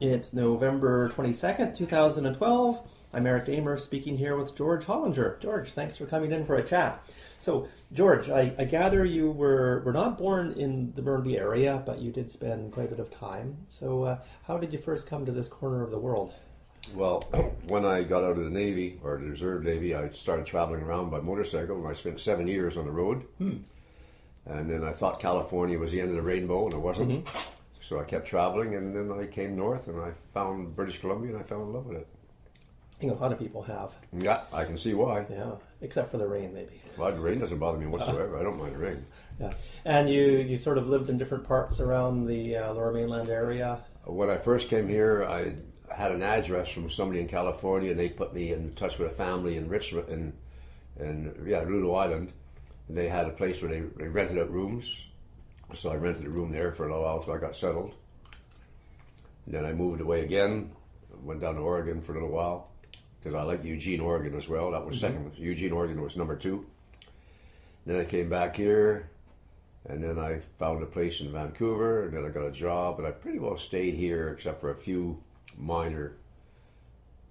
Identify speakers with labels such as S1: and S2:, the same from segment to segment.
S1: It's November 22nd, 2012. I'm Eric Damer speaking here with George Hollinger. George, thanks for coming in for a chat. So, George, I gather you were not born in the Burnaby area, but you did spend quite a bit of time. So, how did you first come to this corner of the world?
S2: Well, when I got out of the Navy, or the Reserve Navy, I started traveling around by motorcycle, and I spent 7 years on the road. And then I thought California was the end of the rainbow, and it wasn't. So I kept traveling, and then I came north, and I found British Columbia, and I fell in love with it.
S1: I think a lot of people have.
S2: Yeah, I can see why.
S1: Yeah, except for the rain, maybe.
S2: Well, the rain doesn't bother me whatsoever. I don't mind the rain.
S1: Yeah, and you sort of lived in different parts around the Lower Mainland area.
S2: When I first came here, I had an address from somebody in California, and they put me in touch with a family in Richmond, in Lulu Island. And they had a place where they rented out rooms. So I rented a room there for a little while until I got settled. And then I moved away again, went down to Oregon for a little while, because I liked Eugene, Oregon as well. That was second. Eugene, Oregon was number 2. Then I came back here, and then I found a place in Vancouver, and then I got a job, and I pretty well stayed here except for a few minor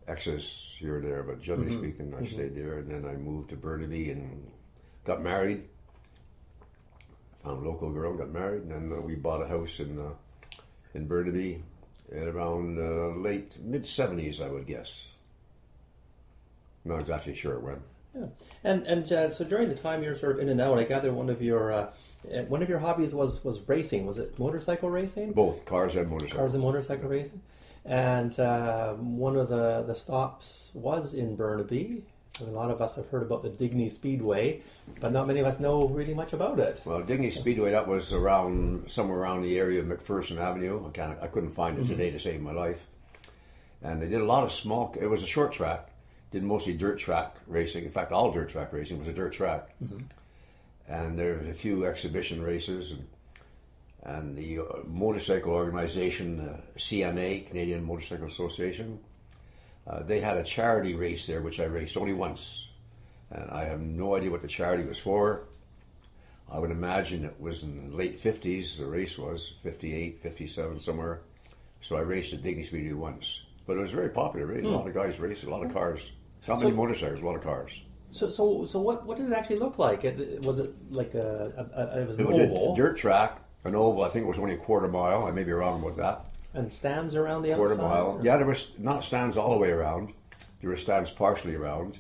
S2: exes here and there, but generally speaking, I stayed there. And then I moved to Burnaby and got married. Found a local girl, got married, and then we bought a house in Burnaby at around mid-70s, I would guess. Not exactly sure when.
S1: Yeah, and so during the time you were sort of in and out, I gather one of your hobbies was racing. Was it motorcycle racing?
S2: Both cars and motorcycles.
S1: Cars and motorcycle racing, and one of the stops was in Burnaby. A lot of us have heard about the Digney Speedway, but not many of us know really much about it.
S2: Well, Digney Speedway, that was somewhere around the area of McPherson Avenue. I couldn't find it today to save my life. And they did a lot of it was a short track, did mostly dirt track racing. In fact, all dirt track racing was a dirt track. And there was a few exhibition races. And the motorcycle organization, CMA, Canadian Motorcycle Association, they had a charity race there, which I raced only once. And I have no idea what the charity was for. I would imagine it was in the late 50s, the race was, 58, 57, somewhere. So I raced at Digney Speedway once. But it was very popular race. A lot of guys raced, a lot of cars. Not many motorcycles, a lot of cars.
S1: So what did it actually look like? Was it like it was an oval?
S2: A dirt track, an oval. I think it was only a quarter mile. I may be wrong about that.
S1: And stands around the
S2: quarter
S1: outside?
S2: Mile.
S1: Or?
S2: Yeah, there was not stands all the way around. There were stands partially around.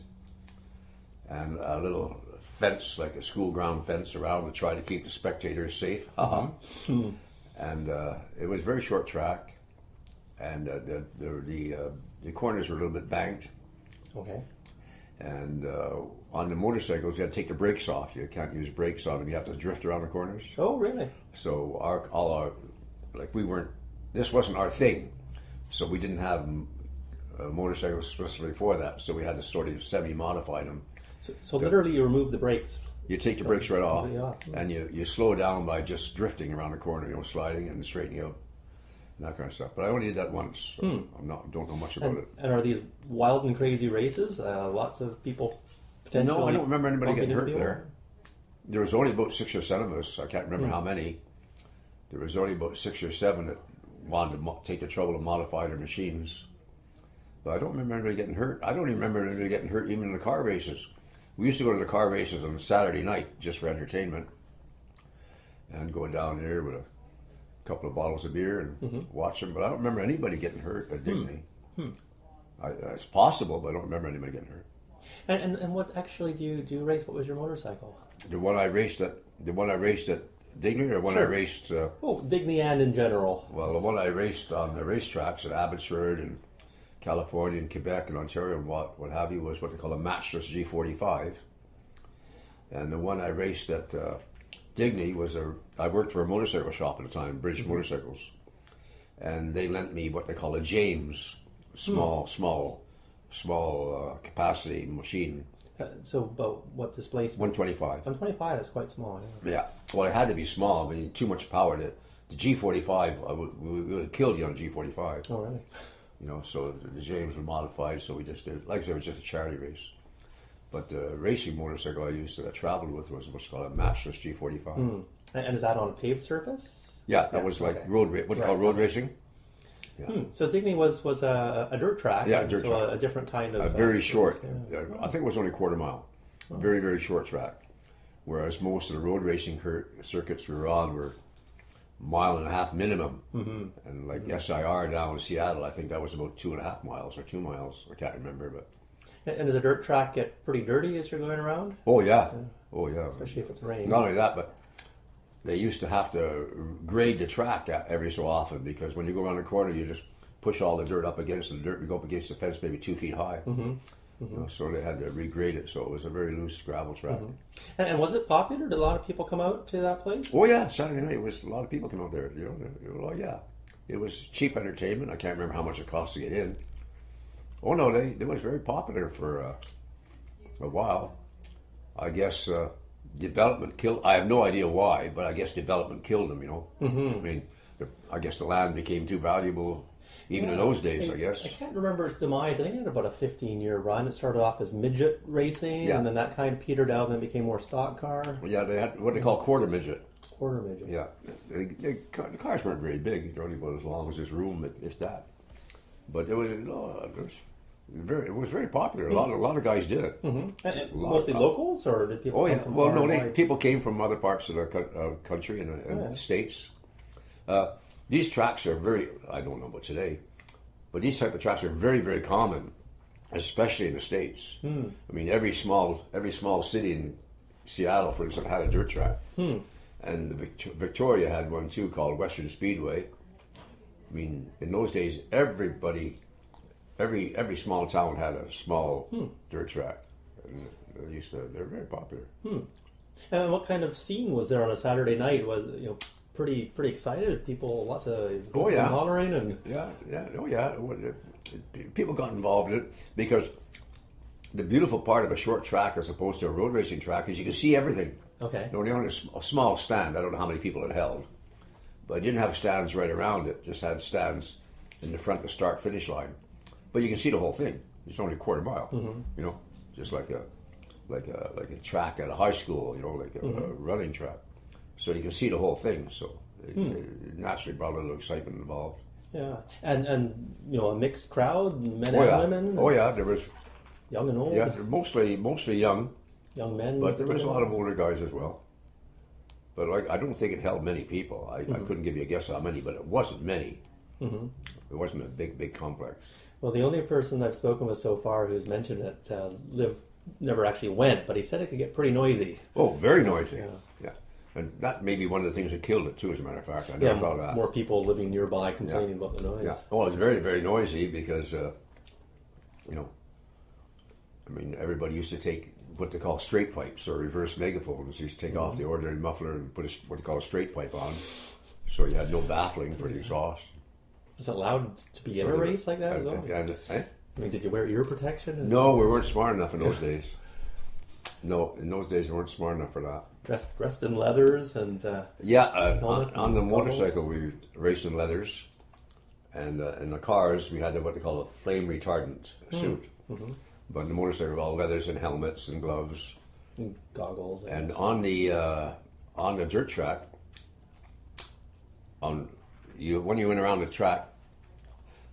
S2: And a little fence, like a school ground fence around to try to keep the spectators safe. And it was a very short track. And the corners were a little bit banked.
S1: Okay.
S2: And on the motorcycles, you had to take the brakes off. You can't use brakes on them. You have to drift around the corners.
S1: Oh, really?
S2: So this wasn't our thing. So we didn't have motorcycles specifically for that. So we had to sort of semi-modify them.
S1: So literally you remove the brakes.
S2: You take the brakes right off, and you slow down by just drifting around the corner, sliding and straightening out. And that kind of stuff. But I only did that once. So don't know much about it.
S1: And are these wild and crazy races? Lots of people potentially...
S2: No, I don't remember anybody getting hurt there. There was only about 6 or 7 of us. I can't remember how many. There was only about 6 or 7 that wanted to take the trouble to modify their machines. But I don't remember anybody getting hurt. I don't even remember anybody getting hurt even in the car races. We used to go to the car races on Saturday night just for entertainment. And go down there with a couple of bottles of beer and watch them, but I don't remember anybody getting hurt at Digney. It's possible, but I don't remember anybody getting hurt.
S1: And what actually do you race? What was your motorcycle?
S2: The one I raced at Digney, or one I raced?
S1: Digney and in general.
S2: Well, the one I raced on the racetracks at Abbotsford and California and Quebec and Ontario and what have you was what they call a matchless G45, and the one I raced at Digney was I worked for a motorcycle shop at the time, British Motorcycles, and they lent me what they call a James, small capacity machine.
S1: So about what displacement?
S2: 125.
S1: 125 is quite small.
S2: Yeah. Well, it had to be small. I mean, too much power. The G45, we would have killed you on a G45.
S1: Oh, really?
S2: So the James was modified, so we just did, like I said, it was just a charity race. But the racing motorcycle I traveled with was what's called a matchless G45.
S1: And is that on a paved surface?
S2: Yeah, that was like road racing. Yeah.
S1: So Digney was a dirt track.
S2: Yeah, dirt
S1: so
S2: track.
S1: A different kind of...
S2: very short.
S1: Yeah.
S2: I think it was only a quarter mile. Very, very short track. Whereas most of the road racing circuits we were on were mile and a half minimum. And like SIR down in Seattle, I think that was about 2.5 miles or 2 miles. I can't remember, but...
S1: And does a dirt track get pretty dirty as you're going around?
S2: Oh, yeah. Oh, yeah.
S1: Especially if it's rain.
S2: Not only that, but they used to have to grade the track every so often, because when you go around the corner, you just push all the dirt up against the dirt. You go up against the fence maybe 2 feet high. You know, so they had to regrade it. So it was a very loose gravel track.
S1: And was it popular? Did a lot of people come out to that place?
S2: Oh, yeah. Saturday night, a lot of people came out there. You know, oh, yeah. It was cheap entertainment. I can't remember how much it cost to get in. Oh, no, they was very popular for a while. I guess development killed... I have no idea why, but I guess development killed them, you know. I mean, I guess the land became too valuable even in those days, I guess.
S1: I can't remember its demise. I think it had about a 15-year run. It started off as midget racing, and then that kind of petered out and then became more stock car.
S2: Yeah, they had what they call quarter midget.
S1: Quarter midget.
S2: Yeah. The cars weren't very big. They're only about as long as this room, if that. But it was very popular. A lot of guys did it.
S1: Mostly locals, or did people come from far away?
S2: People came from other parts of the country and the States. These tracks are very, I don't know about today, but these type of tracks are very, very common, especially in the States. I mean, every small city in Seattle, for example, had a dirt track. And Victoria had one too, called Western Speedway. I mean, in those days, every small town had a small dirt track. And they're very popular.
S1: And what kind of scene was there on a Saturday night? Was pretty excited? People, lots of hollering and
S2: people got involved in it because the beautiful part of a short track as opposed to a road racing track is you can see everything.
S1: Okay.
S2: Only on a small stand. I don't know how many people it held, but it didn't have stands right around it. Just had stands in the front, the start finish line. But you can see the whole thing. It's only a quarter mile. You know, just like a track at a high school. You know, like a running track. So you can see the whole thing. So it naturally brought a little excitement involved.
S1: Yeah, and a mixed crowd, men and women.
S2: Oh yeah, there was
S1: young and old.
S2: Yeah, mostly young
S1: men.
S2: But there was a lot of older guys as well. But I don't think it held many people. I couldn't give you a guess how many, but it wasn't many. It wasn't a big complex.
S1: Well, the only person I've spoken with so far who's mentioned it never actually went, but he said it could get pretty noisy.
S2: Oh, very noisy. Yeah. And that may be one of the things that killed it too, as a matter of fact. I never thought of that.
S1: More people living nearby complaining about the noise.
S2: Yeah. Well, it's very, very noisy because, everybody used to take what they call straight pipes or reverse megaphones. You used to take off the ordinary muffler and put what they call a straight pipe on, so you had no baffling for the exhaust.
S1: Was it allowed to be in a race like that as well? I mean, did you wear ear protection?
S2: No, we weren't smart enough in those days. No, in those days we weren't smart enough for that.
S1: Dressed in leathers and
S2: on the motorcycle we raced in leathers, and in the cars we had what they call a flame retardant suit. But in the motorcycle, all leathers and helmets and gloves,
S1: and goggles.
S2: And on the dirt track, when you went around the track,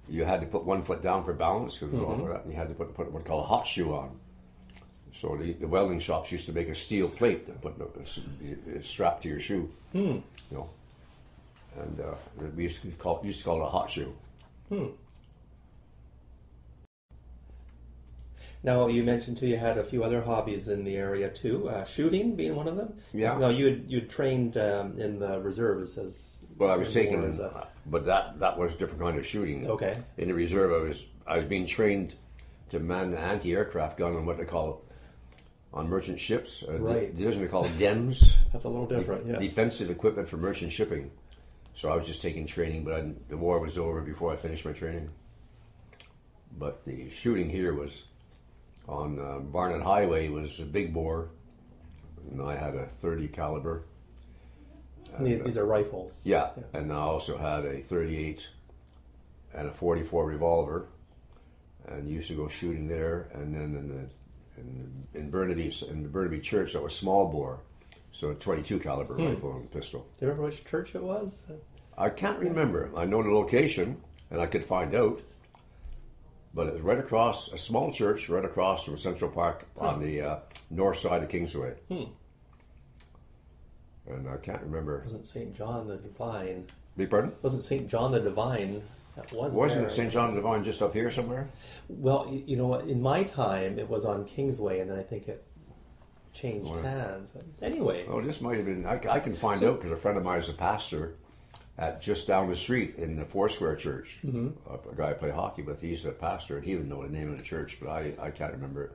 S2: you had to put one foot down for balance, and you had to put what we call a hot shoe on. So the welding shops used to make a steel plate and put it strapped to your shoe. You know, and we used to call it a hot shoe.
S1: Now, you mentioned too you had a few other hobbies in the area too, shooting being one of them.
S2: Yeah.
S1: Now, you'd trained in the reserves as
S2: well. I was taking, but that was a different kind of shooting.
S1: Okay.
S2: In the reserve, I was being trained to man the anti-aircraft gun on what they call on merchant ships.
S1: Right.
S2: The division they call DEMS.
S1: That's a little different. Yeah.
S2: Defensive equipment for merchant shipping. So I was just taking training, but the war was over before I finished my training. But the shooting here was on Barnett Highway was a big bore, and I had a .30 caliber.
S1: And these are rifles.
S2: Yeah, and I also had a .38 and a .44 revolver, and used to go shooting there. And then in the Burnaby Church, that was small bore, so a .22 caliber rifle and pistol.
S1: Do you remember which church it was?
S2: I can't remember. I know the location. and I could find out. But it was right across, a small church right across from Central Park on the north side of Kingsway. And I can't remember.
S1: Wasn't St. John the Divine?
S2: Beg pardon?
S1: Wasn't St. John the Divine? That
S2: Wasn't it St. John the Divine just up here somewhere?
S1: Well, you know what? In my time, it was on Kingsway, and then I think it changed hands. Anyway.
S2: Oh, this might have been. I can find out because a friend of mine is a pastor at just down the street in the Foursquare Church. A guy I play hockey with, he's a pastor, and he would know the name of the church, but I can't remember it.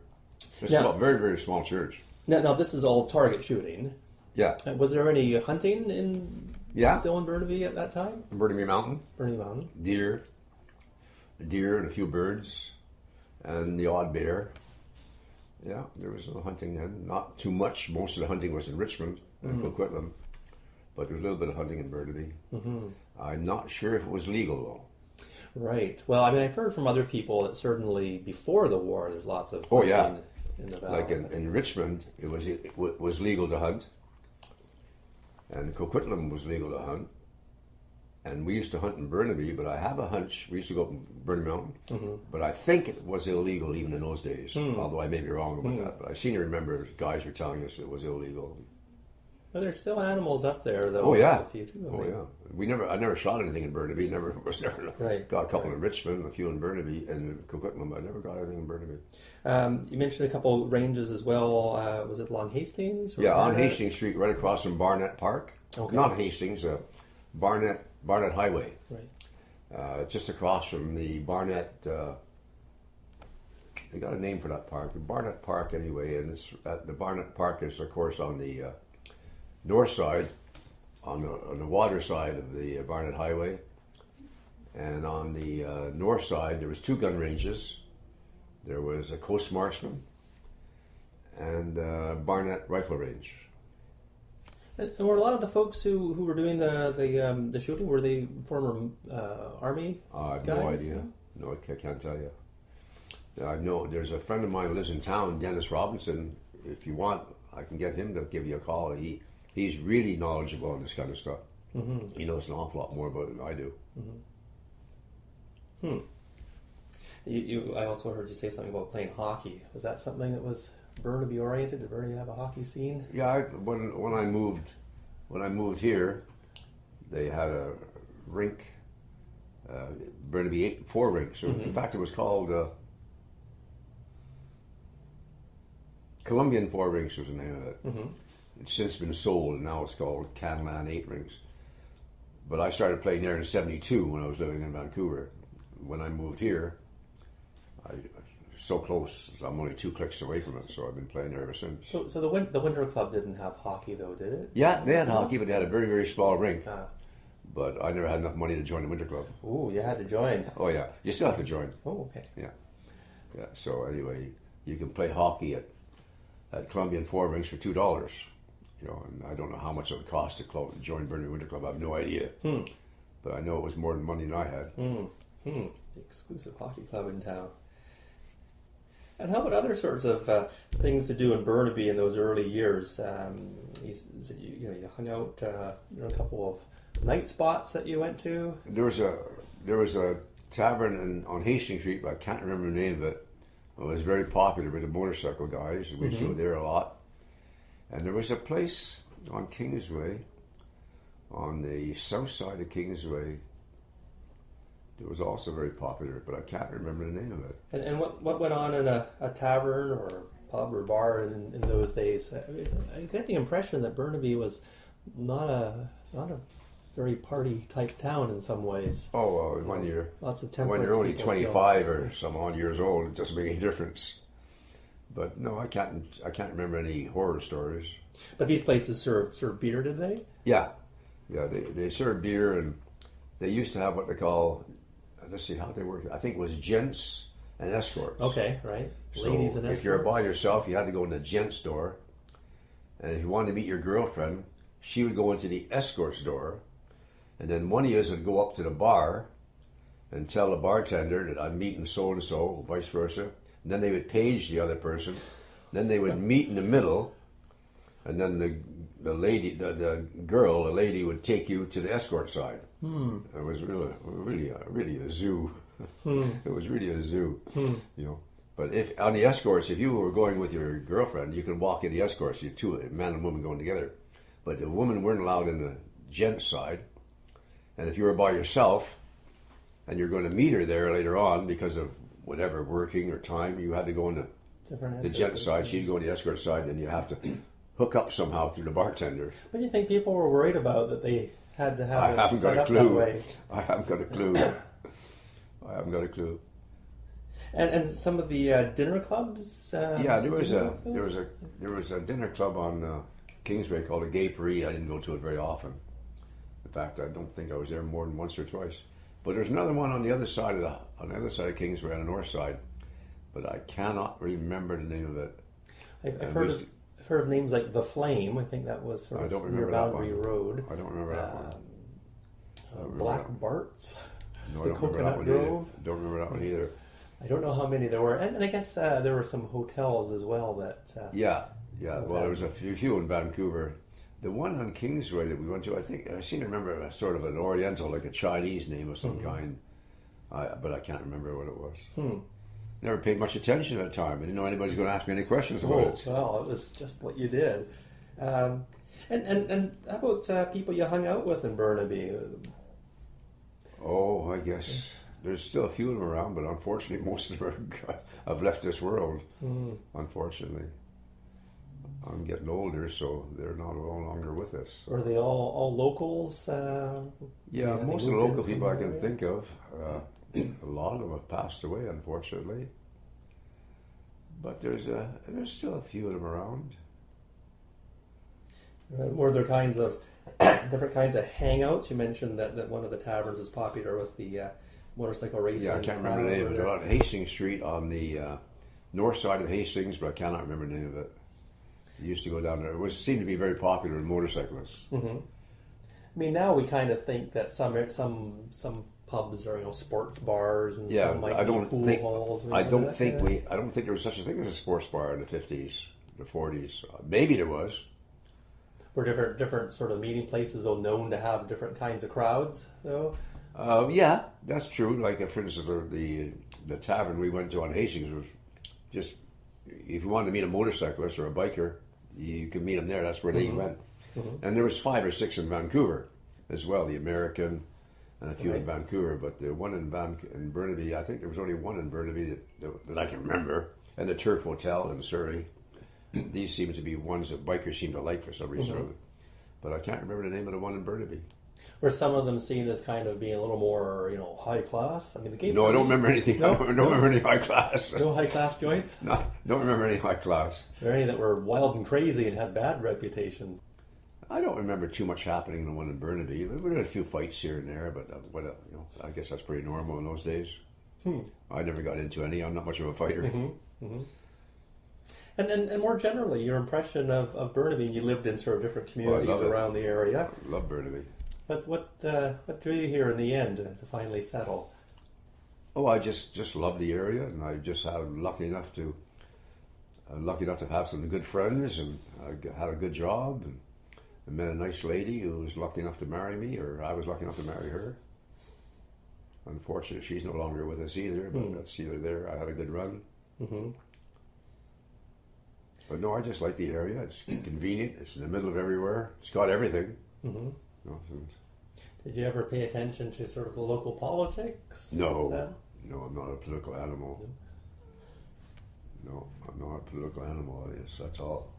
S2: It's a very, very small church.
S1: Now this is all target shooting.
S2: Yeah.
S1: Was there any hunting still in Burnaby at that time?
S2: Burnaby Mountain.
S1: Burnaby Mountain.
S2: Deer and a few birds, and the odd bear. Yeah, there was a little hunting then. Not too much. Most of the hunting was in Richmond and Coquitlam. But there was a little bit of hunting in Burnaby. I'm not sure if it was legal, though.
S1: Right. Well, I mean, I've heard from other people that certainly before the war, there's lots of hunting in the valley.
S2: Like in Richmond, it was legal to hunt. And Coquitlam was legal to hunt. And we used to hunt in Burnaby, but I have a hunch. We used to go up in Burnaby Mountain. But I think it was illegal even in those days, although I may be wrong about that. But I seem to remember guys were telling us it was illegal.
S1: Well, there's still animals up there, though.
S2: Oh yeah,
S1: yeah.
S2: I never shot anything in Burnaby. Was never
S1: right.
S2: Got a couple in Richmond, a few in Burnaby, and Coquitlam. I never got anything in Burnaby.
S1: You mentioned a couple ranges as well. Was it along Hastings?
S2: Or on Hastings Street, right across from Barnett Park.
S1: Okay.
S2: Not Hastings, Barnett Highway.
S1: Right.
S2: Just across from the Barnett. They got a name for that park, the Barnett Park, anyway. And the Barnett Park is, of course, on the north side, on the water side of the Barnett Highway, and on the north side there was two gun ranges. There was a Coast Marksman and Barnett Rifle Range.
S1: And were a lot of the folks who were doing the shooting, were they former Army
S2: I have
S1: guys?
S2: no idea. No, I can't tell you. I know there's a friend of mine who lives in town, Dennis Robinson. If you want, I can get him to give you a call. He's really knowledgeable on this kind of stuff. He knows an awful lot more about it than I do.
S1: I also heard you say something about playing hockey. Was that something that was Burnaby oriented? Did Burnaby have a hockey scene?
S2: Yeah, when I moved here, they had a rink. Burnaby 4 rinks. So in fact, it was called Columbian 4 Rinks was the name of it. It's since been sold, and now it's called Catalan 8 Rinks. But I started playing there in '72 when I was living in Vancouver. When I moved here, so close. I'm only 2 clicks away from it, so I've been playing there ever since.
S1: So the Winter Club didn't have hockey, though, did it?
S2: Yeah, they had hockey, but they had a very, very small rink. But I never had enough money to join the Winter Club.
S1: Ooh, you had to join.
S2: Oh yeah, you still have to join.
S1: Oh, okay.
S2: Yeah. So anyway, you can play hockey at Columbian 4 Rinks for $2. And I don't know how much it would cost to join Burnaby Winter Club. I have no idea. But I know it was more than money than I had.
S1: The exclusive hockey club in town. And how about other sorts of things to do in Burnaby in those early years? You hung out. A couple of night spots that you went to.
S2: There was a tavern on Hastings Street, but I can't remember the name of it. It was very popular with the motorcycle guys. We used to go there a lot. And there was a place on Kingsway, on the south side of Kingsway, that was also very popular, but I can't remember the name of it.
S1: And what went on in a tavern or pub or bar in those days? I get the impression that Burnaby was not a very party type town in some ways.
S2: Oh, when you're only 25 or some odd years old, it doesn't make any difference. But no, I can't remember any horror stories.
S1: But these places serve beer, did they?
S2: Yeah. They serve beer, and they used to have what they call. Let's see how they work. I think it was gents and escorts.
S1: Okay, right.
S2: So
S1: ladies and escorts.
S2: If you're by yourself, you had to go in the gents door, and if you wanted to meet your girlfriend, she would go into the escorts door, and then one of you would go up to the bar and tell the bartender that I'm meeting so and so, vice versa. And then they would page the other person. Then they would meet in the middle, and then the lady would take you to the escort side. It was really a zoo. It was really a zoo, you know. But if on the escorts, if you were going with your girlfriend, you could walk in the escorts. You two, man and woman, going together. But the women weren't allowed in the gents side. And if you were by yourself, and you're going to meet her there later on because of whatever working or time, you had to go in the gents side. She'd go on the escort side, and you have to hook up somehow through the bartender.
S1: What do you think people were worried about that they had to have
S2: I
S1: it set up that way?
S2: I haven't got a clue. I haven't got a clue.
S1: And some of the dinner clubs.
S2: Yeah, there was a dinner club on Kingsway called a Gapery. I didn't go to it very often. In fact, I don't think I was there more than once or twice. But there's another one on the other side of Kingsway, on the north side. But I cannot remember the name of it.
S1: I've heard of names like the Flame. I think that was sort of near Boundary Road.
S2: I don't remember that one.
S1: Black Bart's.
S2: No,
S1: the Coconut Grove.
S2: I don't remember that one either.
S1: I don't know how many there were, and I guess there were some hotels as well that.
S2: Yeah. Well, there was a few in Vancouver. The one on Kingsway that we went to, I seem to remember a sort of an Oriental, like a Chinese name of some kind, but I can't remember what it was. Never paid much attention at the time. I didn't know anybody was going to ask me any questions about it.
S1: Well, it was just what you did. And how about people you hung out with in Burnaby?
S2: Oh, I guess there's still a few of them around, but unfortunately, most of them have left this world. Unfortunately, I'm getting older, so they're no longer with us.
S1: Were they all locals?
S2: Yeah, most of the local people I can think of. A lot of them have passed away, unfortunately. But there's still a few of them around.
S1: Were there kinds of different kinds of hangouts? You mentioned that one of the taverns was popular with the motorcycle racing.
S2: Yeah, I can't remember the name of it. On Hastings Street on the north side of Hastings, but I cannot remember the name of it. It used to go down there. It seemed to be very popular with motorcyclists.
S1: I mean, now we kind of think that some pubs are sports bars and some might be pool halls. I don't think
S2: there was such a thing as a sports bar in the 50s, the 40s. Maybe there was.
S1: Were different sort of meeting places known to have different kinds of crowds, though?
S2: Yeah, that's true. Like, for instance, the tavern we went to on Hastings was just, if you wanted to meet a motorcyclist or a biker, you could meet them there. That's where they went. And there was 5 or 6 in Vancouver as well, the American and a few in Vancouver. But the one in Burnaby, I think there was only one in Burnaby that I can remember, and the Turf Hotel in Surrey. These seem to be ones that bikers seem to like for some reason. But I can't remember the name of the one in Burnaby.
S1: Were some of them seen as kind of being a little more, high class? I mean,
S2: No, I don't remember anything. No? I don't remember any high class.
S1: No high class joints?
S2: No, don't remember any high class.
S1: Were there any that were wild and crazy and had bad reputations?
S2: I don't remember too much happening in the one in Burnaby. We had a few fights here and there, but I guess that's pretty normal in those days. I never got into any. I'm not much of a fighter.
S1: And more generally, your impression of Burnaby. You lived in sort of different communities around the area.
S2: I love Burnaby.
S1: But what drew you here in the end to finally settle?
S2: Oh, I just love the area, and I just had lucky enough to have some good friends, and I had a good job, and I met a nice lady who was lucky enough to marry me, or I was lucky enough to marry her. Unfortunately, she's no longer with us either, but that's either there. I had a good run. But no, I just like the area. It's convenient. It's in the middle of everywhere. It's got everything.
S1: Did you ever pay attention to sort of the local politics?
S2: No, I'm not a political animal. No, I'm not a political animal. Yes, that's all.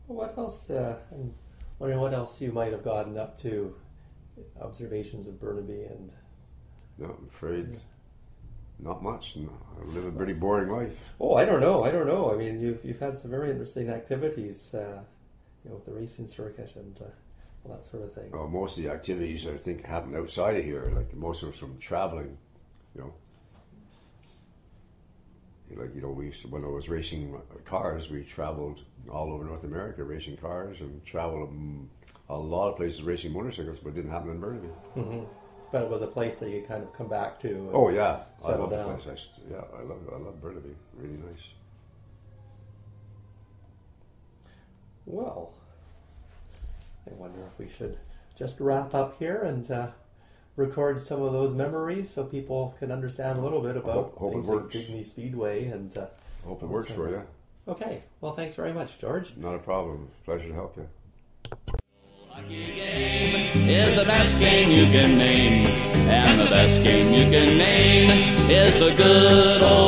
S1: Well, what else? I'm wondering what else you might have gotten up to. Observations of Burnaby and.
S2: No, I'm afraid. Not much. No, I live a pretty boring life.
S1: Oh, I don't know. I mean, you've had some very interesting activities, with the racing circuit and all that sort of thing.
S2: Well, most of the activities I think happen outside of here. Like most of us from traveling, when I was racing cars, we traveled all over North America racing cars and traveled a lot of places racing motorcycles, but it didn't happen in Burnaby.
S1: But it was a place that you kind of come back to. And
S2: I
S1: settle
S2: love
S1: down.
S2: The place. I love Burnaby. Really nice.
S1: Well, I wonder if we should just wrap up here and record some of those memories so people can understand a little bit about
S2: hope
S1: things
S2: it
S1: like
S2: works.
S1: Digney Speedway. And
S2: hope it works for you.
S1: Okay. Well, thanks very much, George.
S2: Not a problem. Pleasure to help you.
S3: Hockey game is the best game you can name, and the best game you can name is the good old